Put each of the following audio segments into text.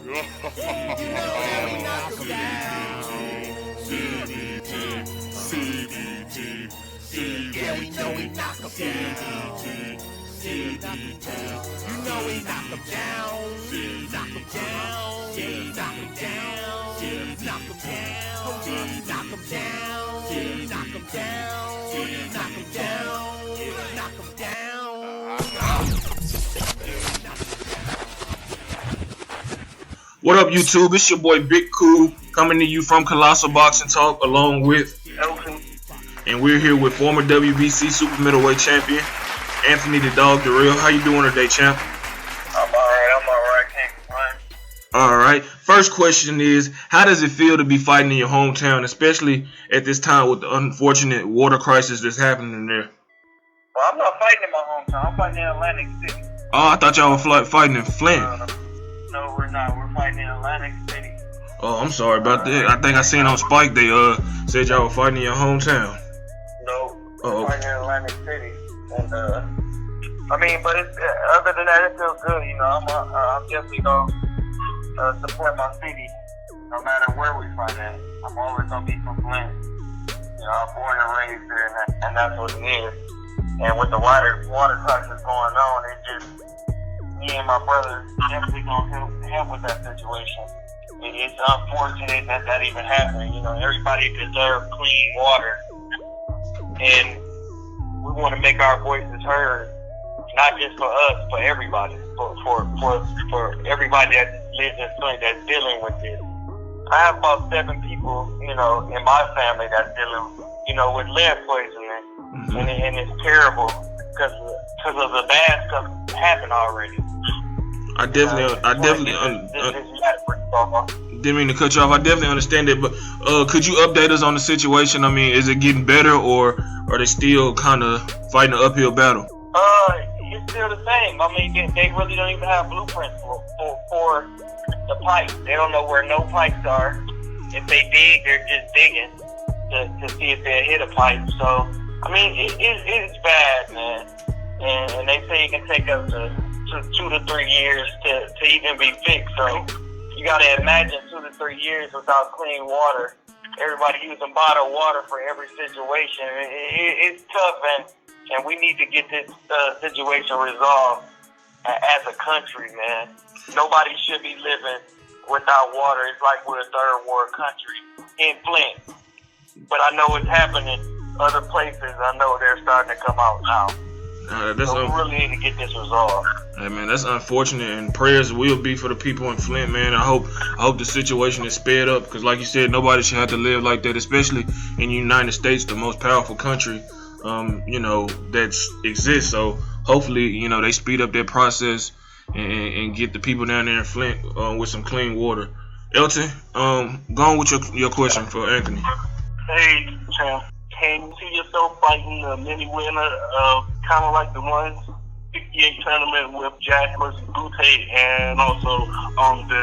Yeah, we know we knock 'em down. You know we knock 'em down. Knock 'em down. Knock 'em down. Knock 'em down. Knock 'em down. Knock 'em down. Knock 'em down. Knock 'em down. What up, YouTube? It's your boy Big Cool coming to you from Colossal Boxing Talk along with Elton. And we're here with former WBC super middleweight champion Anthony the Dog Direll. How you doing today, champ? I'm alright, can't complain. Alright. First question is, how does it feel to be fighting in your hometown, especially at this time with the unfortunate water crisis that's happening there? Well, I'm not fighting in my hometown. I'm fighting in Atlantic City. Oh, I thought y'all were fighting in Flint. No, we're not. We're fighting in Atlantic City. Oh, I'm sorry about that. I think I seen on Spike they said y'all were fighting in your hometown. No, Oh. we're fighting in Atlantic City. And I mean, but it's other than that, it feels good. You know, I'm definitely gonna support my city, no matter where we fight at. I'm always gonna be from Flint. You know, I'm born and raised there, and that's what it is. And with the water crisis going on, it just me and my brother definitely gonna help with that situation. It's unfortunate that even happened. You know, everybody deserves clean water, and we want to make our voices heard, not just for us, for everybody, for everybody that lives in Flint that's dealing with this. I have about 7 people, you know, in my family that's dealing, you know, with lead poisoning, and it's terrible because of the bad stuff happened already. I definitely didn't mean to cut you off. I definitely understand it, but could you update us on the situation? I mean, is it getting better, or are they still kind of fighting an uphill battle? It's still the same. I mean, they really don't even have blueprints for the pipes. They don't know where no pipes are. If they dig, they're just digging to see if they hit a pipe. So, I mean, it's bad, man. And they say it can take up to 2 to 3 years to even be fixed. So you got to imagine 2 to 3 years without clean water. Everybody using bottled water for every situation. It's tough, and we need to get this situation resolved as a country, man. Nobody should be living without water. It's like we're a third world country in Flint. But I know it's happening other places. I know they're starting to come out now. So we really need to get this resolved. Hey man, that's unfortunate, and prayers will be for the people in Flint, man. I hope the situation is sped up, because like you said, nobody should have to live like that, especially in the United States, the most powerful country, you know, that exists. So hopefully, you know, they speed up their process and get the people down there in Flint with some clean water. Elton, go on with your question for Anthony. Hey, champ. Can you see yourself fighting a mini winner, kind of like the 168 tournament with Jack versus Butte, and also the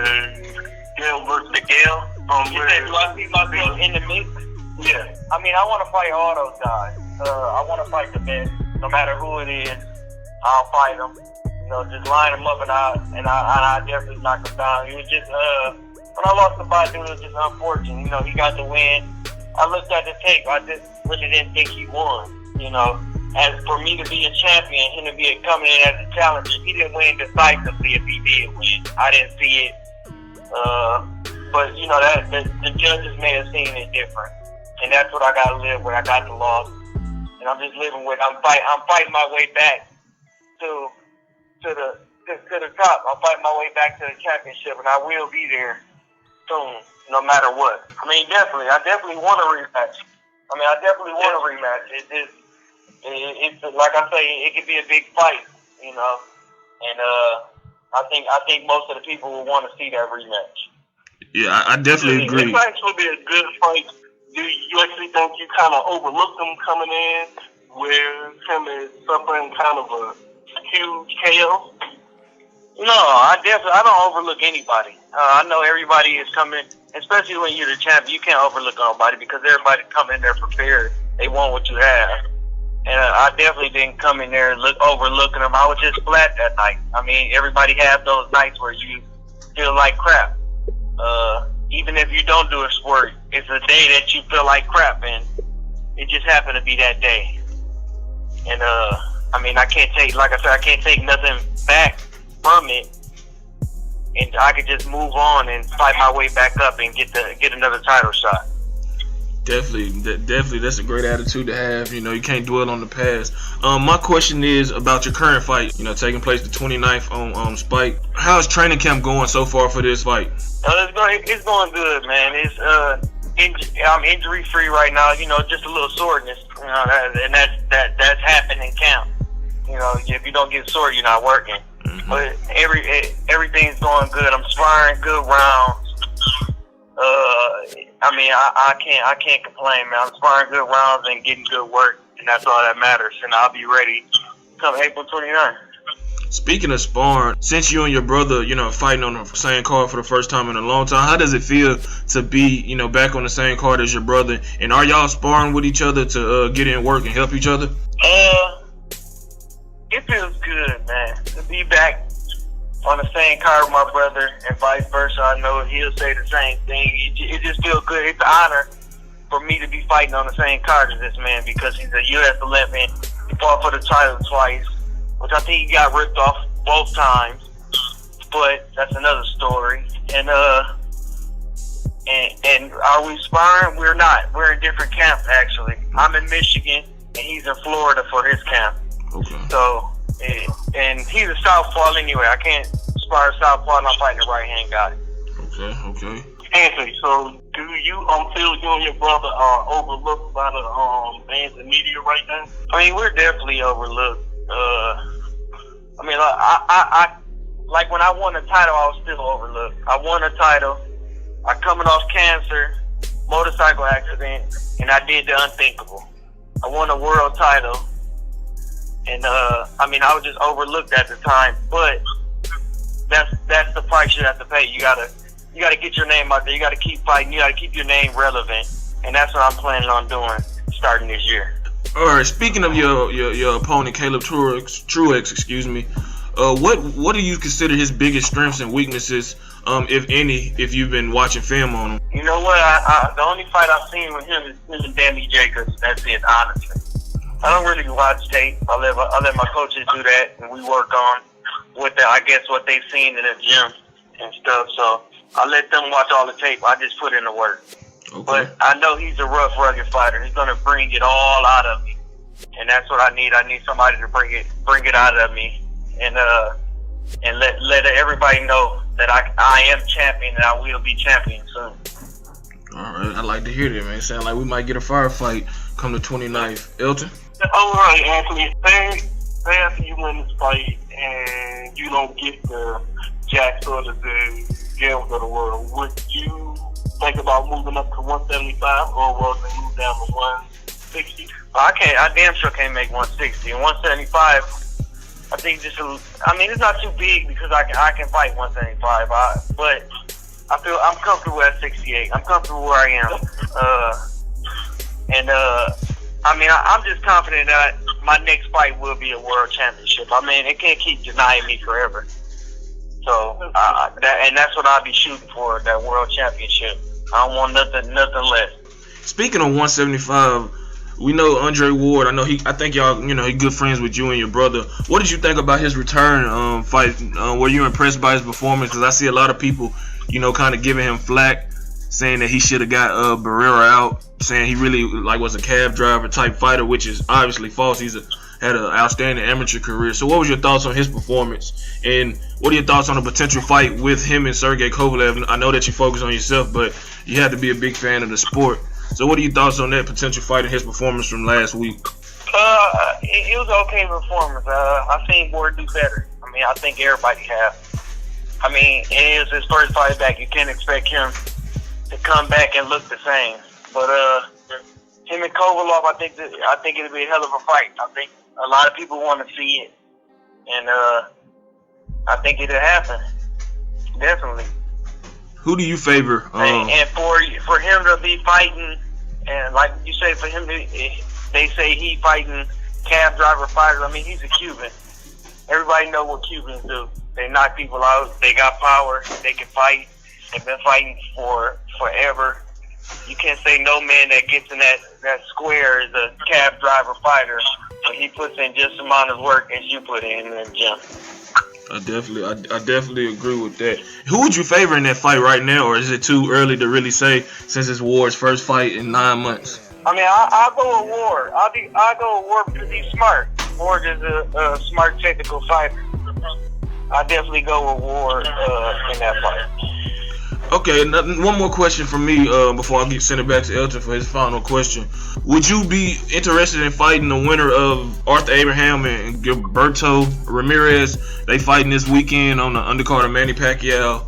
Gale versus the Gale? You said, do I see myself in the mix? Yeah. I mean, I want to fight all those guys. I want to fight the best. No matter who it is, I'll fight them. You know, just line them up, and I definitely knock them down. It was just, when I lost to Badu, it was just unfortunate. You know, he got the win. I looked at the tape. I just really didn't think he won. You know, as for me to be a champion, him to be coming in as a challenger, he didn't win decisively. If he did win, I didn't see it. But you know, that the judges may have seen it different, and that's what I got to live with. I got the loss, and I'm just living with. I'm fighting my way back to the top. I'm fighting my way back to the championship, and I will be there soon, no matter what. I mean, I definitely want a rematch. It's like I say, it could be a big fight, you know. And I think most of the people will want to see that rematch. Yeah, I definitely agree. This actually be a good fight. Do you actually think you kind of overlooked him coming in, where him is suffering kind of a huge KO? No, I don't overlook anybody. I know everybody is coming, especially when you're the champion. You can't overlook nobody because everybody come in there prepared. They want what you have. And I definitely didn't come in there overlooking them. I was just flat that night. I mean, everybody has those nights where you feel like crap. Even if you don't do a sport, it's a day that you feel like crap, and it just happened to be that day. And I mean, I can't take, like I said, I can't take nothing back from it, and I could just move on and fight my way back up and get another title shot. Definitely, that's a great attitude to have. You know, you can't dwell on the past. My question is about your current fight. You know, taking place the 29th on Spike. How's training camp going so far for this fight? It's going good, man. I'm injury free right now. You know, just a little soreness. You know, and that's happened in camp. You know, if you don't get sore, you're not working. Mm-hmm. But everything's going good. I'm sparring good rounds. I mean, I can't complain, man. I'm sparring good rounds and getting good work, and that's all that matters. And I'll be ready come April 29th. Speaking of sparring, since you and your brother, you know, fighting on the same card for the first time in a long time, how does it feel to be, you know, back on the same card as your brother? And are y'all sparring with each other to get in work and help each other? It feels good, man, to be back on the same card with my brother and vice versa. I know he'll say the same thing. It just feels good. It's an honor for me to be fighting on the same card as this man because he's a U.S. Olympian. He fought for the title twice, which I think he got ripped off both times, but that's another story. And are we sparring? We're not. We're in different camps, actually. I'm in Michigan, and he's in Florida for his camp. Okay. So, and he's a southpaw anyway. I can't spar a southpaw, and I'm fighting a right-hand guy. Okay. Anthony, so do you feel you and your brother are overlooked by the fans and media right now? I mean, we're definitely overlooked. I mean, I like when I won the title, I was still overlooked. I won a title. I coming off cancer, motorcycle accident, and I did the unthinkable. I won a world title, and I mean, I was just overlooked at the time. But that's the price you have to pay. You gotta get your name out there. You gotta keep fighting. You gotta keep your name relevant, and that's what I'm planning on doing starting this year. All right. Speaking of your opponent, Caleb Truex, excuse me. What do you consider his biggest strengths and weaknesses, if any, if you've been watching film on him? You know what? The only fight I've seen with him is him and Danny Jacobs. That's it, honestly. I don't really watch tape. I let my coaches do that, and we work on what they've seen in the gym and stuff. So I let them watch all the tape. I just put in the work. Okay. But I know he's a rough, rugged fighter. He's gonna bring it all out of me, and that's what I need. I need somebody to bring it out of me, and let everybody know that I am champion and I will be champion soon. All right, I like to hear that, man. Sound like we might get a firefight come the 29th. Elton? All right, Anthony. Say after you win this fight and you don't get the Jack or the Gales of the world, would you think about moving up to 175 or will they move down to 160? I damn sure can't make 160. And 175, I think it's not too big because I can fight 175. But I'm comfortable at 68. I'm comfortable where I am. I'm just confident that my next fight will be a world championship. I mean, it can't keep denying me forever. So, and that's what I'll be shooting for, that world championship. I don't want nothing less. Speaking of 175, we know Andre Ward. I think y'all, he good friends with you and your brother. What did you think about his return fight? Were you impressed by his performance? Because I see a lot of people, kind of giving him flack, saying that he should have got Barrera out, saying he really was a cab driver type fighter, which is obviously false. He's had an outstanding amateur career. So what was your thoughts on his performance? And what are your thoughts on a potential fight with him and Sergey Kovalev? I know that you focus on yourself, but you have to be a big fan of the sport. So what are your thoughts on that potential fight and his performance from last week? It was an okay performance. I seen Ward do better. I mean, I think everybody has. I mean, it is his first fight back. You can't expect him to come back and look the same. But him and Kovalev, I think it'll be a hell of a fight. I think a lot of people want to see it, and I think it'll happen. Definitely. Who do you favor? And for him to be fighting, and like you say, for him they say he fighting cab driver fighters. I mean, he's a Cuban. Everybody know what Cubans do. They knock people out. They got power. They can fight. They've been fighting for forever. You can't say no man that gets in that square is a cab driver fighter. So he puts in just the amount of work as you put in the gym. I definitely agree with that. Who would you favor in that fight right now, or is it too early to really say since it's Ward's first fight in 9 months? I mean, I'll go with Ward. I'll go with Ward because he's smart. Ward is a smart technical fighter. I definitely go with Ward in that fight. Okay, one more question from me before I send it back to Elton for his final question. Would you be interested in fighting the winner of Arthur Abraham and Gilberto Ramirez? They fighting this weekend on the undercard of Manny Pacquiao,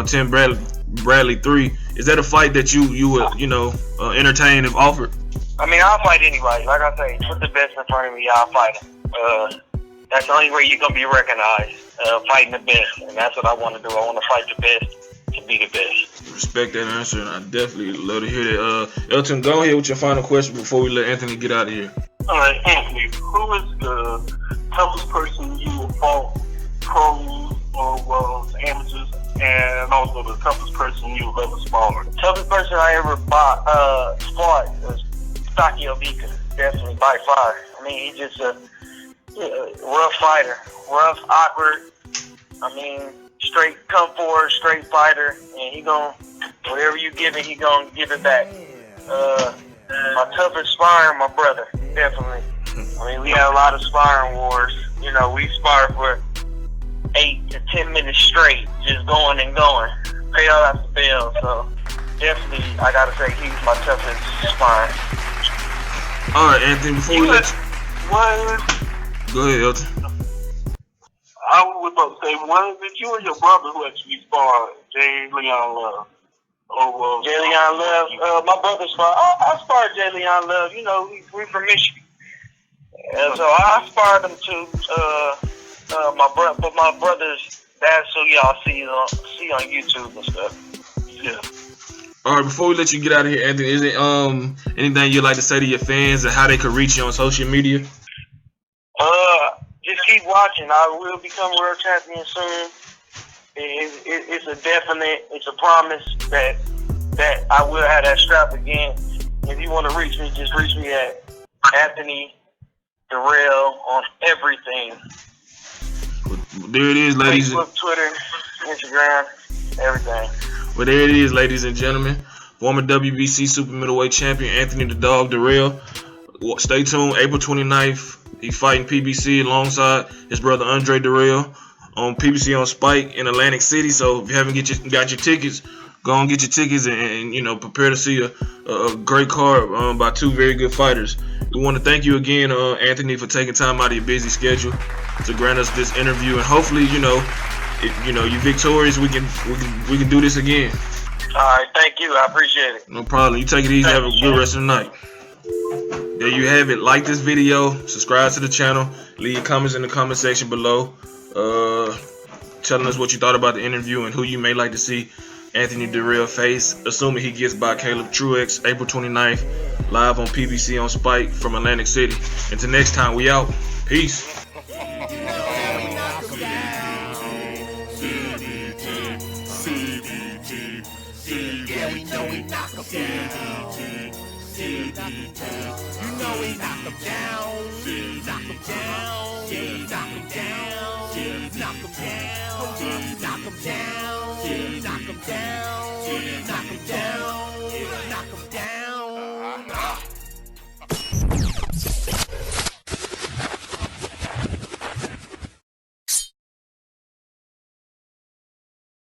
10 Bradley 3. Is that a fight that you would entertain if offered? I mean, I'll fight anybody. Like I say, put the best in front of me, I'll fight him. That's the only way you're gonna be recognized, fighting the best, and that's what I want to do. I want to fight the best. To be the best. Respect that answer, and I definitely love to hear that. Elton, go ahead with your final question before we let Anthony get out of here. All right, Anthony, who is the toughest person you have fought, pros or amateurs, and also the toughest person you've ever sparred? The toughest person I ever fought was Sakio Vika, definitely by far. I mean, he's just a rough fighter, rough, awkward. I mean, straight come forward, straight fighter, and he gon' whatever you give him, he gon' give it back. My toughest sparring, my brother, definitely. I mean, we had a lot of sparring wars. You know, we sparred for 8 to 10 minutes straight, just going and going, bail after bail. So definitely, I gotta say he's my toughest sparring. All right, Anthony. Before we let you, What? go ahead, Elton. I was about to say, was it you and your brother who actually sparred Jay Leon Love? Jay Leon Love, my brother sparred. I sparred Jay Leon Love. You know, we from Michigan, so I sparred him too. My brother's dad, so y'all see on YouTube and stuff. Yeah. All right, before we let you get out of here, Anthony, is it anything you'd like to say to your fans and how they could reach you on social media? Just keep watching. I will become world champion soon. It's a definite. It's a promise that I will have that strap again. If you want to reach me, just reach me at Anthony Direll on everything. There it is, ladies. Facebook, Twitter, Instagram, everything. Well, there it is, ladies and gentlemen. Former WBC super middleweight champion Anthony the Dog Direll. Stay tuned. April 29th. He's fighting PBC alongside his brother Andre Direll on PBC on Spike in Atlantic City. So if you haven't got your tickets, go and get your tickets and prepare to see a great card by two very good fighters. We want to thank you again, Anthony, for taking time out of your busy schedule to grant us this interview, and hopefully, you're victorious. We can do this again. All right, thank you. I appreciate it. No problem. You take it easy. Have a good rest of the night. There you have it. Like this video, subscribe to the channel, leave your comments in the comment section below, telling us what you thought about the interview and who you may like to see Anthony Direll face, assuming he gets by Caleb Truex, April 29th, live on PBC on Spike from Atlantic City. Until next time, we out. Peace. Yeah, we know we knock 'em down. You know we knock 'em down. Knock 'em down. Knock 'em down. Knock 'em down. Knock 'em down. Knock 'em down.